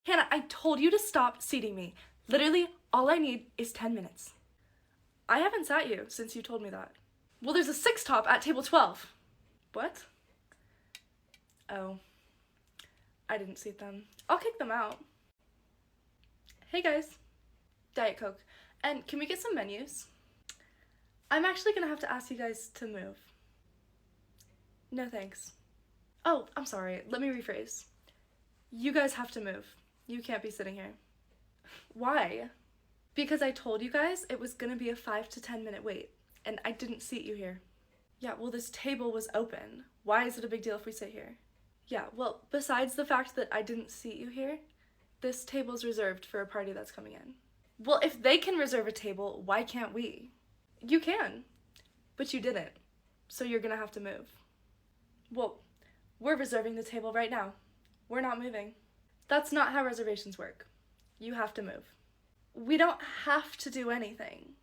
Hannah, I told you to stop seating me. Literally, all I need is 10 minutes. I haven't sat you since you told me that. Well, there's a 6 top at table 12. What? Oh. I didn't seat them. I'll kick them out. Hey guys. Diet Coke. And can we get some menus? I'm actually gonna have to ask you guys to move. No thanks. Oh, I'm sorry. Let me rephrase. You guys have to move. You can't be sitting here. Why? Because I told you guys it was gonna be a 5 to 10 minute wait, and I didn't seat you here. Yeah, well, this table was open. Why is it a big deal if we sit here? Yeah, well, besides the fact that I didn't seat you here, this table's reserved for a party that's coming in. Well, if they can reserve a table, why can't we? You can, but you didn't, so you're gonna have to move. Well, we're reserving the table right now. We're not moving. That's not how reservations work. You have to move. We don't have to do anything.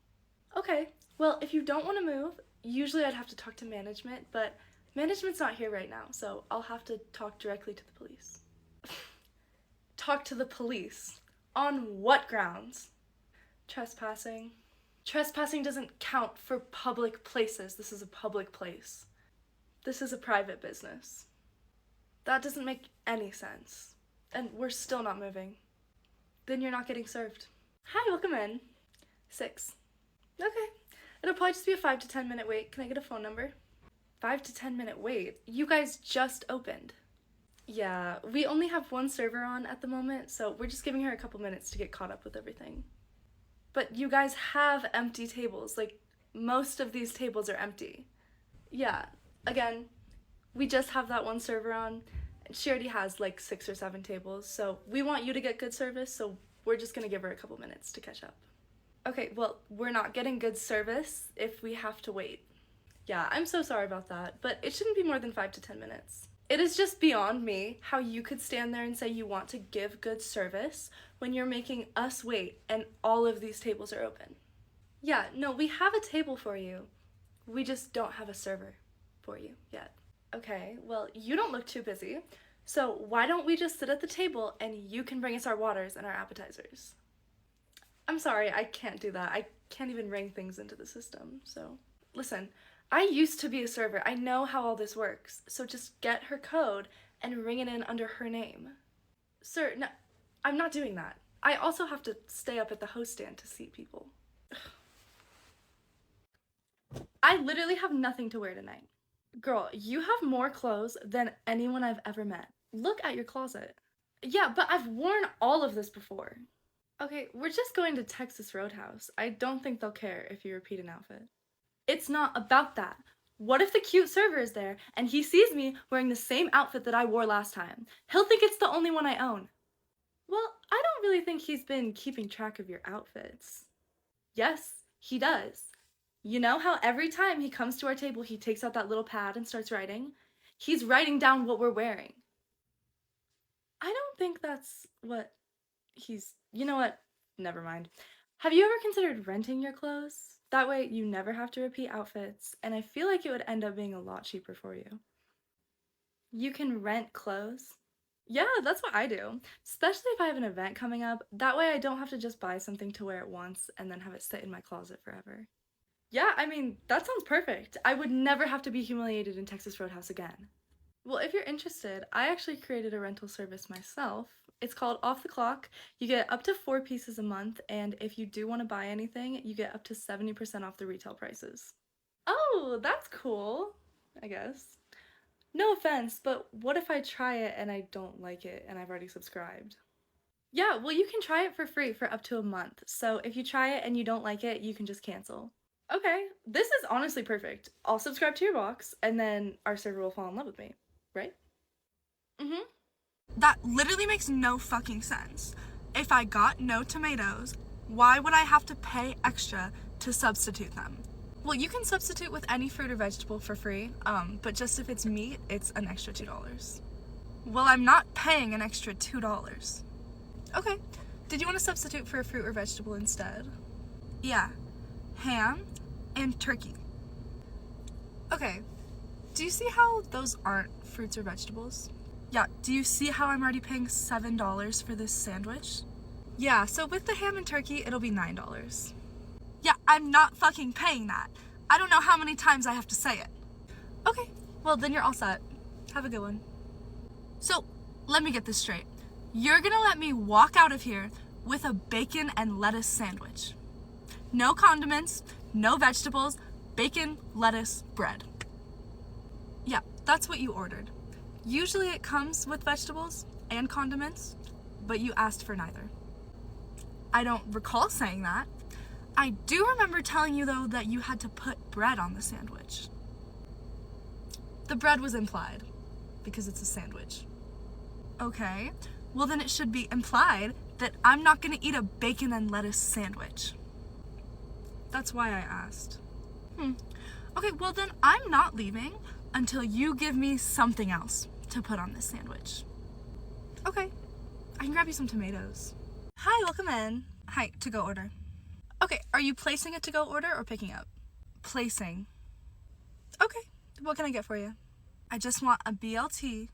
Okay, well, if you don't want to move, usually I'd have to talk to management, but management's not here right now, so I'll have to talk directly to the police. Talk to the police? On what grounds? Trespassing. Trespassing doesn't count for public places. This is a public place. This is a private business. That doesn't make any sense. And we're still not moving. Then you're not getting served. Hi, welcome in. 6. Okay. It'll probably just be a 5 to 10 minute wait. Can I get a phone number? 5 to 10 minute wait? You guys just opened. Yeah, we only have one server on at the moment, so we're just giving her a couple minutes to get caught up with everything. But you guys have empty tables. Like, most of these tables are empty. Yeah, again, we just have that one server on. She already has like 6 or 7 tables, so we want you to get good service, so we're just gonna give her a couple minutes to catch up. Okay, well, we're not getting good service if we have to wait. Yeah, I'm so sorry about that, but it shouldn't be more than 5 to 10 minutes. It is just beyond me how you could stand there and say you want to give good service when you're making us wait and all of these tables are open. Yeah, no, we have a table for you. We just don't have a server for you yet. Okay, well, you don't look too busy, so why don't we just sit at the table and you can bring us our waters and our appetizers? I'm sorry, I can't do that. I can't even ring things into the system, so. Listen, I used to be a server. I know how all this works, so just get her code and ring it in under her name. Sir, no, I'm not doing that. I also have to stay up at the host stand to seat people. I literally have nothing to wear tonight. Girl, you have more clothes than anyone I've ever met. Look at your closet. Yeah, but I've worn all of this before. Okay, we're just going to Texas Roadhouse. I don't think they'll care if you repeat an outfit. It's not about that. What if the cute server is there and he sees me wearing the same outfit that I wore last time? He'll think it's the only one I own. Well, I don't really think he's been keeping track of your outfits. Yes, he does. You know how every time he comes to our table, he takes out that little pad and starts writing? He's writing down what we're wearing. I don't think that's what he's... You know what? Never mind. Have you ever considered renting your clothes? That way you never have to repeat outfits, and I feel like it would end up being a lot cheaper for you. You can rent clothes? Yeah, that's what I do. Especially if I have an event coming up. That way I don't have to just buy something to wear it once and then have it sit in my closet forever. Yeah, I mean, that sounds perfect. I would never have to be humiliated in Texas Roadhouse again. Well, if you're interested, I actually created a rental service myself. It's called Off the Clock. You get up to 4 pieces a month, and if you do want to buy anything, you get up to 70% off the retail prices. Oh, that's cool, I guess. No offense, but what if I try it and I don't like it and I've already subscribed? Yeah, well, you can try it for free for up to a month. So if you try it and you don't like it, you can just cancel. Okay, this is honestly perfect. I'll subscribe to your box, and then our server will fall in love with me, right? Mm-hmm. That literally makes no fucking sense. If I got no tomatoes, why would I have to pay extra to substitute them? Well, you can substitute with any fruit or vegetable for free, but just if it's meat, it's an extra $2. Well, I'm not paying an extra $2. Okay, did you want to substitute for a fruit or vegetable instead? Yeah, ham and turkey. Okay, do you see how those aren't fruits or vegetables? Yeah, do you see how I'm already paying $7 for this sandwich? Yeah, so with the ham and turkey, it'll be $9. Yeah, I'm not fucking paying that. I don't know how many times I have to say it. Okay, well then you're all set. Have a good one. So, let me get this straight. You're gonna let me walk out of here with a bacon and lettuce sandwich. No condiments, no vegetables, bacon, lettuce, bread. Yeah, that's what you ordered. Usually it comes with vegetables and condiments, but you asked for neither. I don't recall saying that. I do remember telling you, though, that you had to put bread on the sandwich. The bread was implied, because it's a sandwich. Okay, well then it should be implied that I'm not gonna eat a bacon and lettuce sandwich. That's why I asked. Okay, well then I'm not leaving until you give me something else to put on this sandwich. Okay, I can grab you some tomatoes. Hi, welcome in. Hi, to-go order. Okay, are you placing a to-go order or picking up? Placing. Okay, what can I get for you? I just want a BLT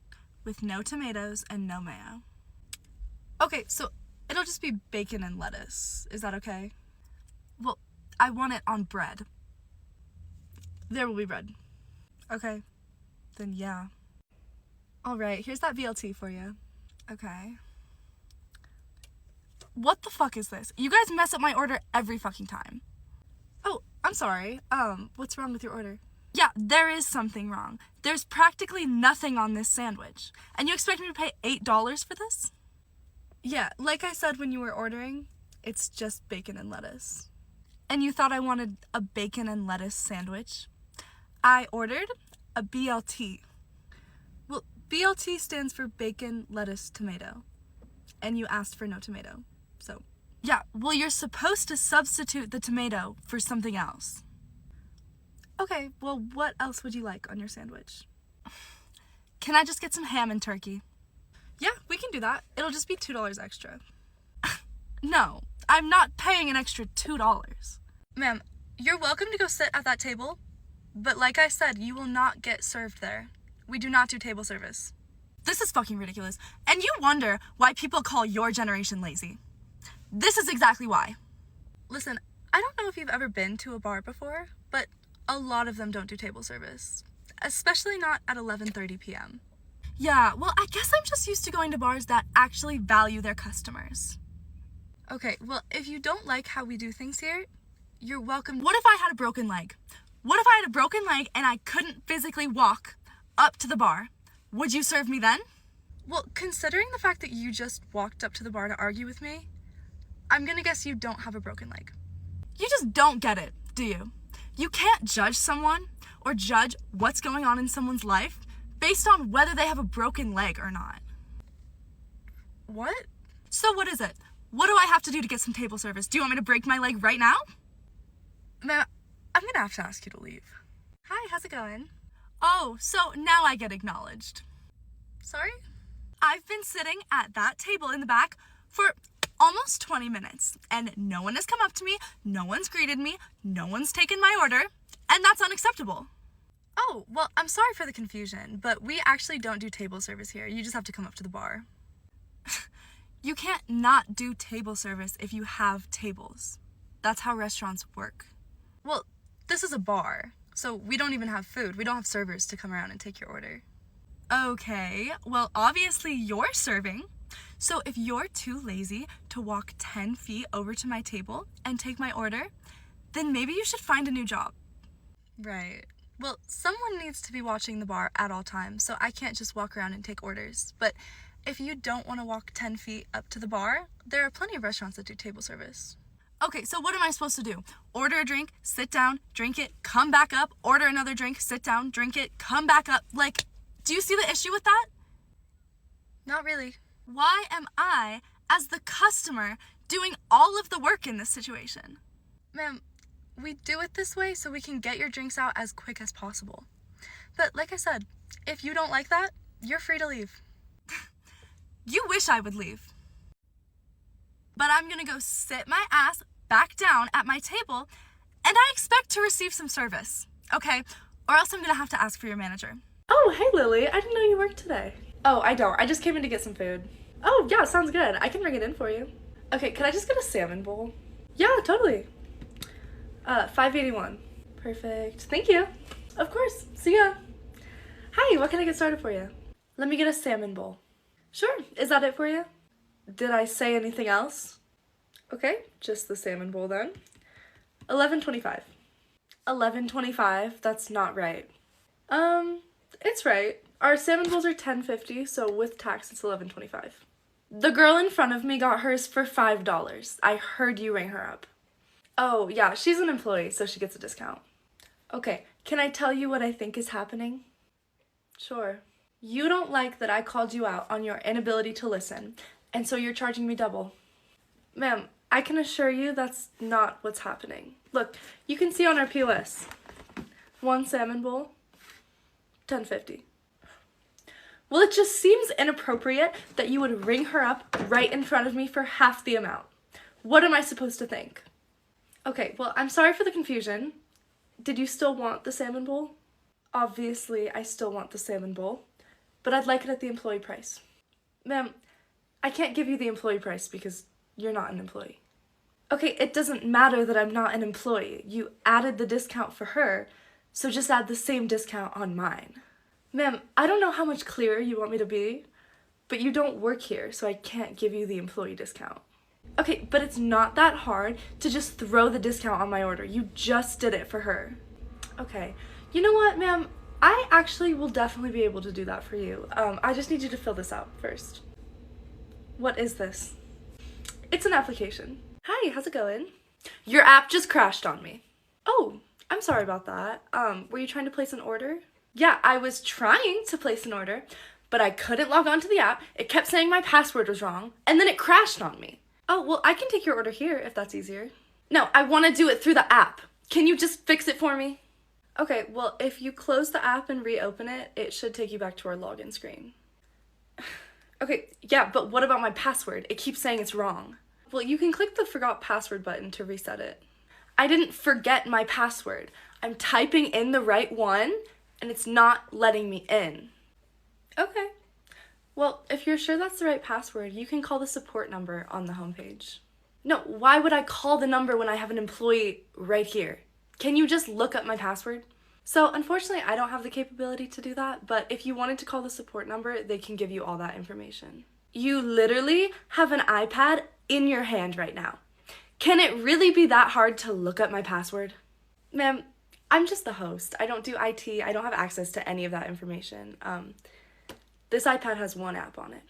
with no tomatoes and no mayo. Okay, so it'll just be bacon and lettuce. Is that okay? Well, I want it on bread. There will be bread. Okay, then yeah. All right, here's that BLT for you. Okay. What the fuck is this? You guys mess up my order every fucking time. Oh, I'm sorry. What's wrong with your order? Yeah, there is something wrong. There's practically nothing on this sandwich. And you expect me to pay $8 for this? Yeah, like I said when you were ordering, it's just bacon and lettuce. And you thought I wanted a bacon and lettuce sandwich? I ordered a BLT. Well, BLT stands for bacon, lettuce, tomato. And you asked for no tomato. So, yeah, well, you're supposed to substitute the tomato for something else. Okay, well, what else would you like on your sandwich? Can I just get some ham and turkey? Yeah, we can do that. It'll just be $2 extra. No, I'm not paying an extra $2. Ma'am, you're welcome to go sit at that table, but like I said, you will not get served there. We do not do table service. This is fucking ridiculous. And you wonder why people call your generation lazy. This is exactly why. Listen, I don't know if you've ever been to a bar before, but a lot of them don't do table service, especially not at 11:30 p.m. Yeah, well, I guess I'm just used to going to bars that actually value their customers. Okay, well, if you don't like how we do things here, you're welcome. What if I had a broken leg? What if I had a broken leg and I couldn't physically walk up to the bar? Would you serve me then? Well, considering the fact that you just walked up to the bar to argue with me, I'm gonna guess you don't have a broken leg. You just don't get it, do you? You can't judge someone or judge what's going on in someone's life based on whether they have a broken leg or not. What? So what is it? What do I have to do to get some table service? Do you want me to break my leg right now? Ma'am, I'm gonna have to ask you to leave. Hi, how's it going? Oh, so now I get acknowledged. Sorry? I've been sitting at that table in the back for almost 20 minutes, and no one has come up to me, no one's greeted me, no one's taken my order, and that's unacceptable. Oh, well, I'm sorry for the confusion, but we actually don't do table service here. You just have to come up to the bar. You can't not do table service if you have tables. That's how restaurants work. Well, this is a bar, so we don't even have food. We don't have servers to come around and take your order. Okay, well, obviously you're serving. So if you're too lazy to walk 10 feet over to my table and take my order, then maybe you should find a new job. Right. Well, someone needs to be watching the bar at all times, so I can't just walk around and take orders. But if you don't want to walk 10 feet up to the bar, there are plenty of restaurants that do table service. Okay, so what am I supposed to do? Order a drink, sit down, drink it, come back up, order another drink, sit down, drink it, come back up. Like, do you see the issue with that? Not really. Why am I, as the customer, doing all of the work in this situation? Ma'am, we do it this way so we can get your drinks out as quick as possible. But like I said, if you don't like that, you're free to leave. You wish I would leave. But I'm gonna go sit my ass back down at my table, and I expect to receive some service, okay? Or else I'm gonna have to ask for your manager. Oh, hey Lily, I didn't know you worked today. Oh, I don't. I just came in to get some food. Oh, yeah, sounds good. I can bring it in for you. Okay, could I just get a salmon bowl? Yeah, totally. 581. Perfect. Thank you. Of course. See ya. Hi, what can I get started for you? Let me get a salmon bowl. Sure. Is that it for you? Did I say anything else? Okay, just the salmon bowl then. 11.25. 11.25? That's not right. It's right. Our salmon bowls are $10.50, so with tax it's $11.25. The girl in front of me got hers for $5. I heard you ring her up. Oh, yeah, she's an employee, so she gets a discount. Okay, can I tell you what I think is happening? Sure. You don't like that I called you out on your inability to listen, and so you're charging me double. Ma'am, I can assure you that's not what's happening. Look, you can see on our POS. One salmon bowl, $10.50. Well, it just seems inappropriate that you would ring her up right in front of me for half the amount. What am I supposed to think? Okay, well, I'm sorry for the confusion. Did you still want the salmon bowl? Obviously, I still want the salmon bowl, but I'd like it at the employee price. Ma'am, I can't give you the employee price because you're not an employee. Okay, it doesn't matter that I'm not an employee. You added the discount for her, so just add the same discount on mine. Ma'am, I don't know how much clearer you want me to be, but you don't work here, so I can't give you the employee discount. Okay, but it's not that hard to just throw the discount on my order. You just did it for her. Okay, you know what, ma'am? I actually will definitely be able to do that for you. I just need you to fill this out first. What is this? It's an application. Hi, how's it going? Your app just crashed on me. Oh, I'm sorry about that. Were you trying to place an order? Yeah, I was trying to place an order, but I couldn't log on to the app. It kept saying my password was wrong, and then it crashed on me. Oh, well, I can take your order here if that's easier. No, I want to do it through the app. Can you just fix it for me? Okay, well, if you close the app and reopen it, it should take you back to our login screen. Okay, yeah, but what about my password? It keeps saying it's wrong. Well, you can click the forgot password button to reset it. I didn't forget my password. I'm typing in the right one, and it's not letting me in. Okay. Well, if you're sure that's the right password, you can call the support number on the homepage. No, why would I call the number when I have an employee right here? Can you just look up my password? So, unfortunately, I don't have the capability to do that, but if you wanted to call the support number, they can give you all that information. You literally have an iPad in your hand right now. Can it really be that hard to look up my password? Ma'am, I'm just the host. I don't do IT. I don't have access to any of that information. This iPad has one app on it.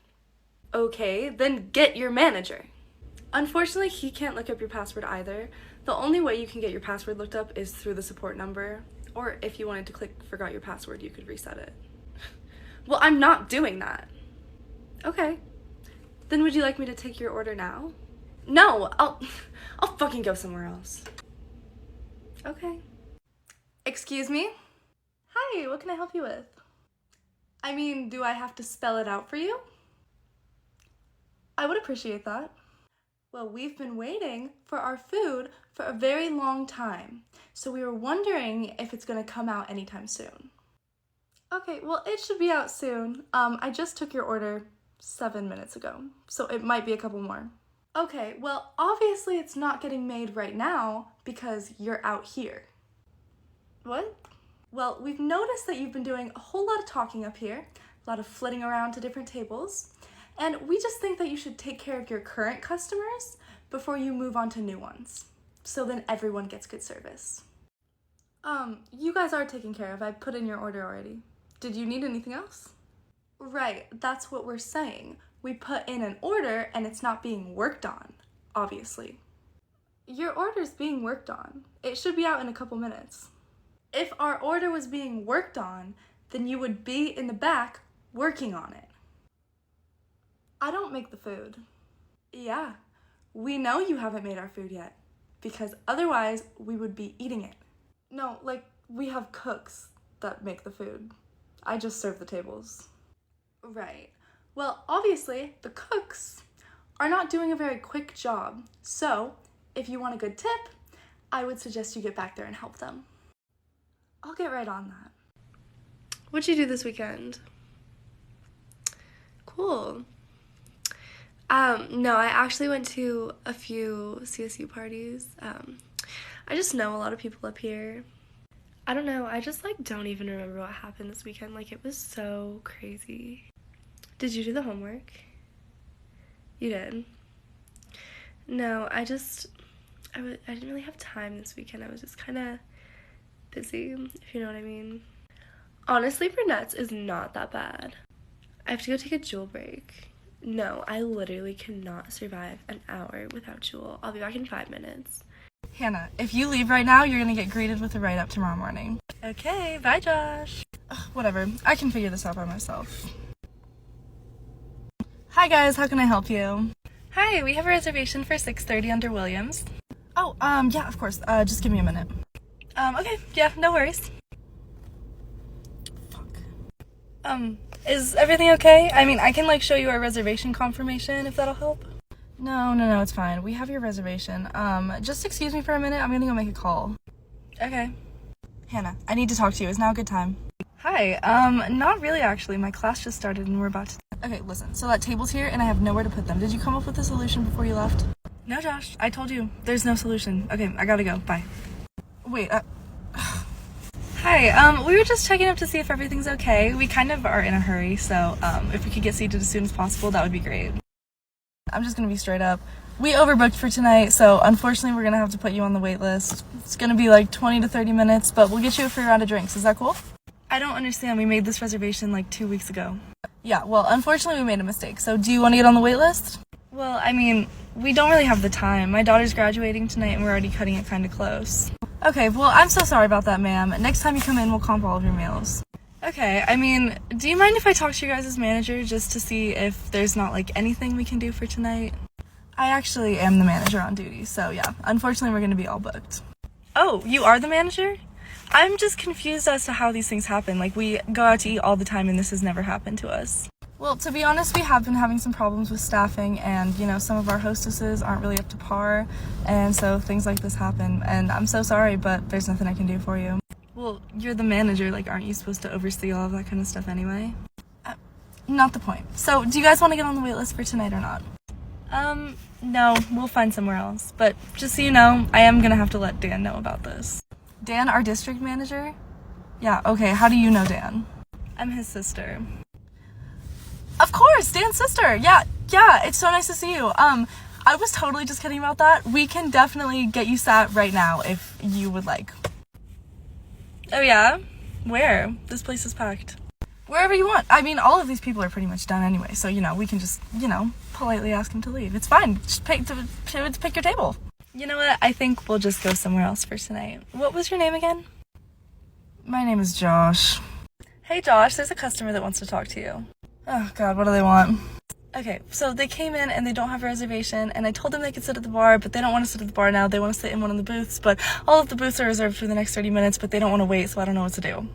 Okay, then get your manager. Unfortunately, he can't look up your password either. The only way you can get your password looked up is through the support number, or if you wanted to click forgot your password, you could reset it. Well, I'm not doing that. Okay. Then would you like me to take your order now? No, I'll fucking go somewhere else. Okay. Excuse me? Hi, what can I help you with? I mean, do I have to spell it out for you? I would appreciate that. Well, we've been waiting for our food for a very long time, so we were wondering if it's gonna come out anytime soon. Okay, well, it should be out soon. I just took your order 7 minutes ago, so it might be a couple more. Okay, well, obviously it's not getting made right now because you're out here. What? Well, we've noticed that you've been doing a whole lot of talking up here, a lot of flitting around to different tables, and we just think that you should take care of your current customers before you move on to new ones, so then everyone gets good service. You guys are taken care of. I put in your order already. Did you need anything else? Right, that's what we're saying. We put in an order and it's not being worked on, obviously. Your order's being worked on. It should be out in a couple minutes. If our order was being worked on, then you would be in the back working on it. I don't make the food. Yeah, we know you haven't made our food yet, because otherwise we would be eating it. No, like, we have cooks that make the food. I just serve the tables. Right. Well, obviously, the cooks are not doing a very quick job, so if you want a good tip, I would suggest you get back there and help them. I'll get right on that. What'd you do this weekend? Cool. No, I actually went to a few CSU parties. I just know a lot of people up here. I don't know, I just like don't even remember what happened this weekend. Like, it was so crazy. Did you do the homework? You did? No, I didn't really have time this weekend. I was just kind of busy, if you know what I mean. Honestly, brunettes is not that bad. I have to go take a Jewel break. No, I literally cannot survive an hour without Jewel. I'll be back in 5 minutes. Hannah, if you leave right now, you're gonna get greeted with a write-up tomorrow morning. Okay, bye, Josh. Ugh, whatever, I can figure this out by myself. Hi guys, how can I help you? Hi, we have a reservation for 6:30 under Williams. Oh, yeah, of course. Just give me a minute. Okay, yeah, no worries. Fuck. Is everything okay? I mean, I can, like, show you our reservation confirmation if that'll help. No, it's fine. We have your reservation. Just excuse me for a minute. I'm gonna go make a call. Okay. Hannah, I need to talk to you. Is now a good time? Hi, not really, actually. My class just started and we're about to... Okay, listen. So that table's here and I have nowhere to put them. Did you come up with a solution before you left? No, Josh, I told you. There's no solution. Okay, I gotta go. Bye. Wait, Hi, we were just checking up to see if everything's okay. We kind of are in a hurry, so, if we could get seated as soon as possible, that would be great. I'm just gonna be straight up. We overbooked for tonight, so unfortunately we're gonna have to put you on the wait list. It's gonna be like 20 to 30 minutes, but we'll get you a free round of drinks. Is that cool? I don't understand. We made this reservation like 2 weeks ago. Yeah, well, unfortunately we made a mistake. So do you want to get on the wait list? Well, I mean, we don't really have the time. My daughter's graduating tonight and we're already cutting it kind of close. Okay, well, I'm so sorry about that, ma'am. Next time you come in, we'll comp all of your meals. Okay, I mean, do you mind if I talk to your guys' manager just to see if there's not like anything we can do for tonight? I actually am the manager on duty, so yeah, unfortunately we're gonna be all booked. Oh, you are the manager? I'm just confused as to how these things happen. Like, we go out to eat all the time and this has never happened to us. Well, to be honest, we have been having some problems with staffing and, you know, some of our hostesses aren't really up to par, and so things like this happen, and I'm so sorry, but there's nothing I can do for you. Well, you're the manager, like, aren't you supposed to oversee all of that kind of stuff anyway? Not the point. So, do you guys want to get on the wait list for tonight or not? No, we'll find somewhere else. But just so you know, I am gonna have to let Dan know about this. Dan, our district manager? Yeah, okay, how do you know Dan? I'm his sister. Of course, Dan's sister. Yeah, it's so nice to see you. I was totally just kidding about that. We can definitely get you sat right now if you would like. Oh yeah? Where? This place is packed. Wherever you want. I mean, all of these people are pretty much done anyway, so, you know, we can just, you know, politely ask them to leave. It's fine. Just pick your table. You know what? I think we'll just go somewhere else for tonight. What was your name again? My name is Josh. Hey Josh, there's a customer that wants to talk to you. Oh, God, what do they want? Okay, so they came in and they don't have a reservation, and I told them they could sit at the bar, but they don't want to sit at the bar now. They want to sit in one of the booths, but all of the booths are reserved for the next 30 minutes, but they don't want to wait, so I don't know what to do.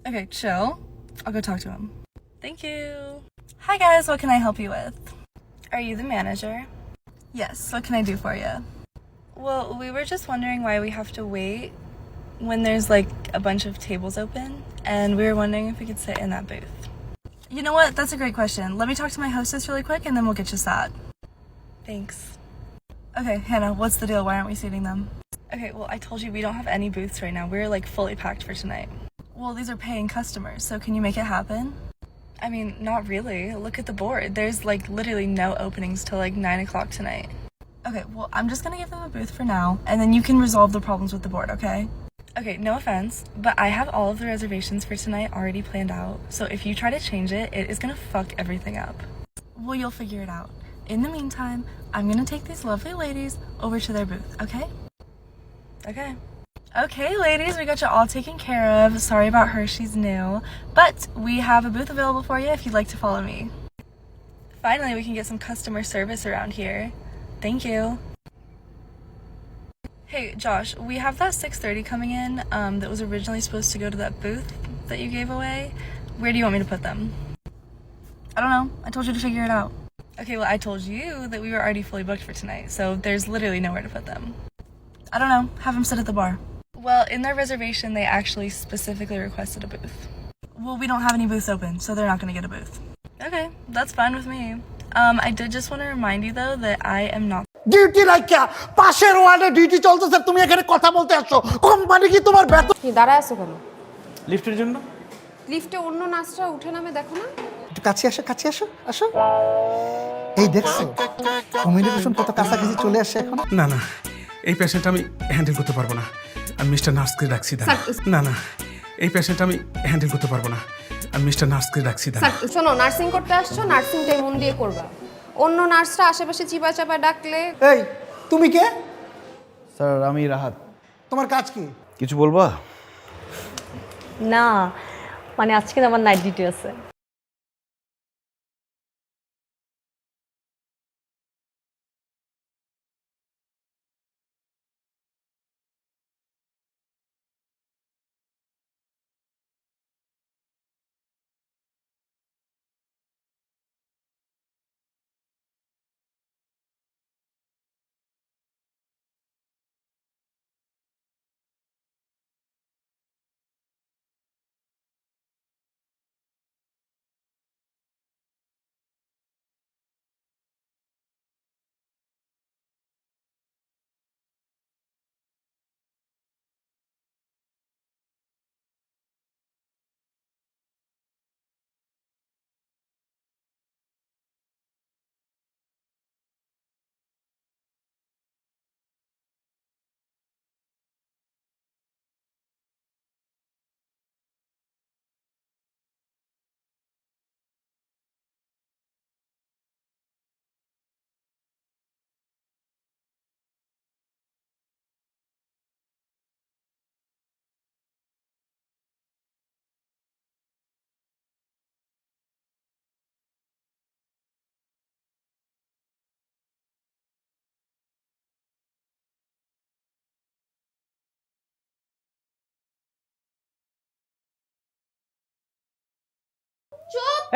Okay, chill. I'll go talk to him. Thank you. Hi, guys. What can I help you with? Are you the manager? Yes, what can I do for you? Well, we were just wondering why we have to wait when there's like a bunch of tables open, and we were wondering if we could sit in that booth. You know what? That's a great question. Let me talk to my hostess really quick, and then we'll get you sat. Thanks. Okay, Hannah, what's the deal? Why aren't we seating them? Okay, well, I told you we don't have any booths right now. We're like fully packed for tonight. Well, these are paying customers, so can you make it happen? I mean, not really. Look at the board. There's like literally no openings till like 9 o'clock tonight. Okay, well, I'm just gonna give them a booth for now, and then you can resolve the problems with the board, okay? Okay, no offense, but I have all of the reservations for tonight already planned out, so if you try to change it, it is gonna fuck everything up. Well, you'll figure it out. In the meantime, I'm gonna take these lovely ladies over to their booth, okay? Okay. Okay, ladies, we got you all taken care of. Sorry about her, she's new. But we have a booth available for you if you'd like to follow me. Finally, we can get some customer service around here. Thank you. Hey, Josh, we have that 6:30 coming in that was originally supposed to go to that booth that you gave away. Where do you want me to put them? I don't know. I told you to figure it out. Okay, well, I told you that we were already fully booked for tonight, so there's literally nowhere to put them. I don't know. Have them sit at the bar. Well, in their reservation, they actually specifically requested a booth. Well, we don't have any booths open, so they're not going to get a booth. Okay, that's fine with me. I did just want to remind you though that I am not. Duty রাখিয়া পাশের ওয়ার্ডে duty চলতেছে, তুমি এখানে কথা বলতে আসছো? Company কি তোমার বেতন? কি দাঁড়ায় আছো কেন? লিফটের জন্য। লিফটে অন্য নার্সরা উঠে নামে দেখো না? একটু কাছে আসো, কাছে আসো, আসো। এই দেখছো কমিউনিকেশন কত কাছাকাছি চলে আসছে এখন। না না, এই পেশেন্ট আমি হ্যান্ডেল করতে পারবো না। আমি মিস্টার নার্সকে ডাকছি দাঁড়া। না না, এই পেশেন্ট আমি হ্যান্ডেল করতে পারবো না। আমি মিস্টার নার্সকে ডাকছি দাঁড়া। শোনো, নার্সিং করতে আসছো, নার্সিংটাই মন দিয়ে করবা। অন্য নার্সরা আশেপাশে চিপা চাপা ডাকলে। এই তুমি কে? স্যার আমি রাহাত। তোমার কাজ কি? কিছু বলবা? না মানে আজকে আমার নাইট ডিউটি আছে।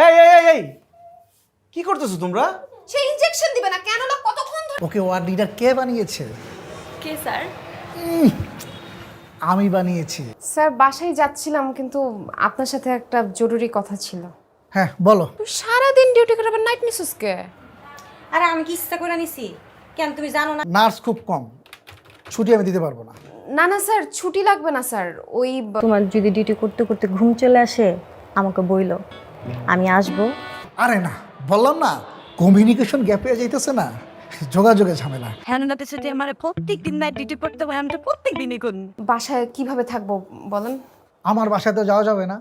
এই এই এই এই কি করতেছো তোমরা? সে ইনজেকশন দিবে না কেন? না কতক্ষণ ধরে? ওকে ওয়ার্ড লিডার কে বানিয়েছে? কে স্যার? আমি বানিয়েছি। স্যার বাসায় যাচ্ছিলাম, কিন্তু আপনার সাথে একটা জরুরি কথা ছিল। হ্যাঁ বলো। সারাদিন ডিউটি করে আবার নাইট মিসেসকে? আরে আমি কি ইচ্ছা করে নিছি? কেন তুমি জানো না? নার্স খুব কম, ছুটি আমি দিতে পারবো না। না না স্যার, ছুটি লাগবে না স্যার। ওই তোমার যদি ডিউটি করতে করতে ঘুম চলে আসে আমাকে বইলো, আমি আসবো। আরে না, বললাম না কমিউনিকেশন গ্যাপ হয়ে যাইতেছে না, যোগাযোগের ঝামেলা। হ্যাঁ না পেছনে আমার প্রত্যেক দিন নাইট ডিউটি করতে হয়, আমি তো প্রত্যেক দিনই করি। বাসায় কিভাবে থাকবো বলেন? আমার বাসায় তো যাওয়া যাবে না।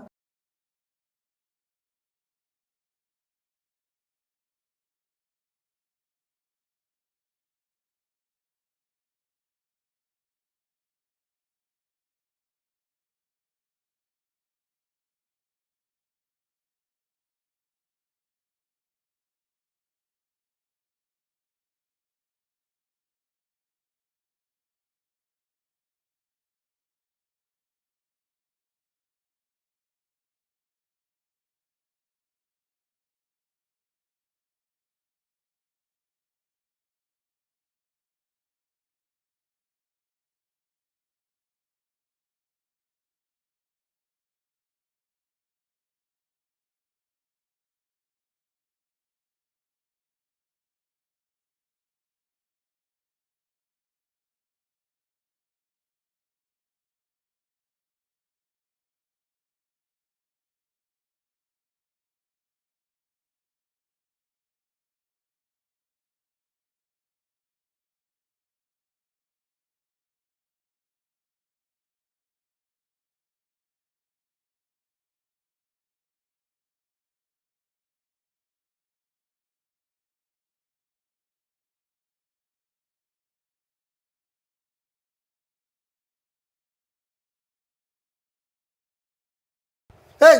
এই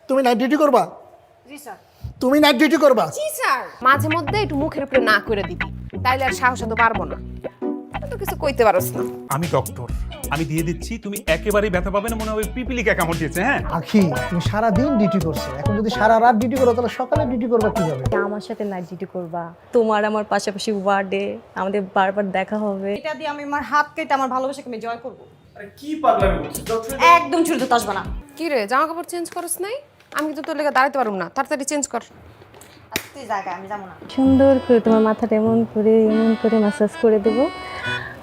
তুমি নাইট ডিউটি করবা? জি স্যার। তুমি নাইট ডিউটি করবা? জি স্যার। মাঝে মধ্যে একটু মুখের উপরে না করে দিবি, তাইলে আর সাহস তো পারবো না। তো কিছু কইতে পারছ না। আমি ডক্টর, আমি দিয়ে দিচ্ছি, তুমি একেবারেই ব্যথা পাবে না, মনে হবে পিপিলিকা কামড় দিয়েছে। হ্যাঁ আখি তুমি সারা দিন ডিউটি করছো, এখন যদি সারা রাত ডিউটি করো তাহলে সকালে ডিউটি করবা কিভাবে? আমার সাথে নাইট ডিউটি করবা, তোমার আমার পাশাপাশি ওয়ার্ডে, আমাদের বারবার দেখা হবে। এটা দিয়ে আমি আমার হাত কেটে আমার ভালোবাসাকে আমি জয় করব। আরে কি পাগলামি করছিস? একদম ছুরি তো আসবে না। কি রে, জামা কাপড় চেঞ্জ করছ নাই? আমি কিন্তু তোর লেগে দাঁড়াতে পারুম না, তাড়াতাড়ি চেঞ্জ কর। তুই জায়গা আমি যাবো না। সুন্দর করে তোমার মাথাটা এমন করে ম্যাসাজ করে দেবো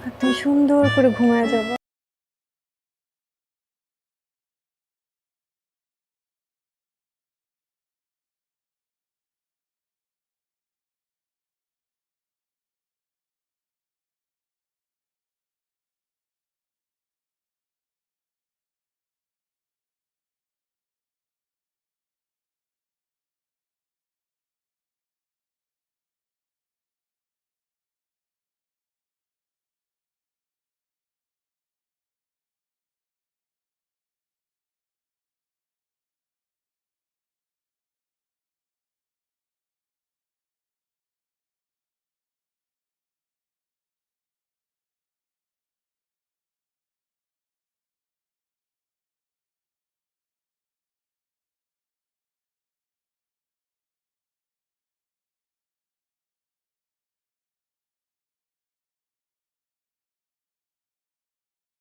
আর তুমি সুন্দর করে ঘুমায় যাবো।